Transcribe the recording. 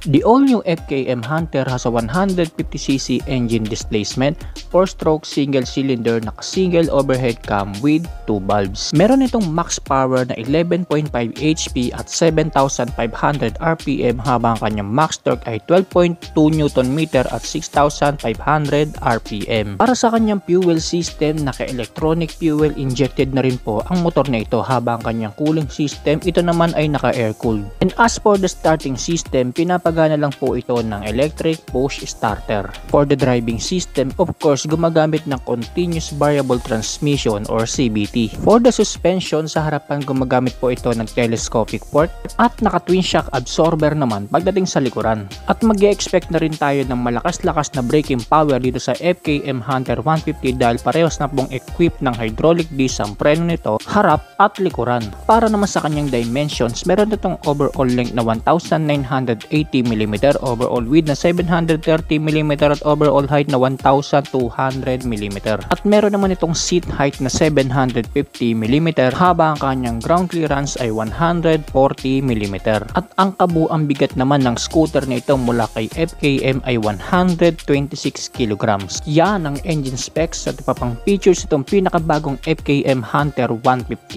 The all-new FKM Hunter has a 150cc engine displacement, 4-stroke single-cylinder naka-single overhead cam with 2 valves. Meron itong max power na 11.5 HP at 7,500 RPM habang kanyang max torque ay 12.2 Nm at 6,500 RPM. Para sa kanyang fuel system, naka-electronic fuel injected na rin po ang motor na ito habang kanyang cooling system, ito naman ay naka-air-cooled. And as for the starting system, pinapagana lang po ito ng electric push starter. For the driving system, of course, gumagamit ng continuous variable transmission or CVT. For the suspension, sa harapan gumagamit po ito ng telescopic fork at naka-twin shock absorber naman pagdating sa likuran. At mag-e-expect na rin tayo ng malakas-lakas na braking power dito sa FKM Hunter 150 dahil parehas na pong equipped ng hydraulic disc ang preno nito, harap at likuran. Para naman sa kanyang dimensions, meron itong overall length na 1,980mm, overall width na 730mm at overall height na 1,200mm. At meron naman itong seat height na 750mm habang ang kanyang ground clearance ay 140mm. At ang kabuang bigat naman ng scooter na ito mula kay FKM ay 126kg. Yan ang engine specs at iba pang features itong pinakabagong FKM Hunter 150.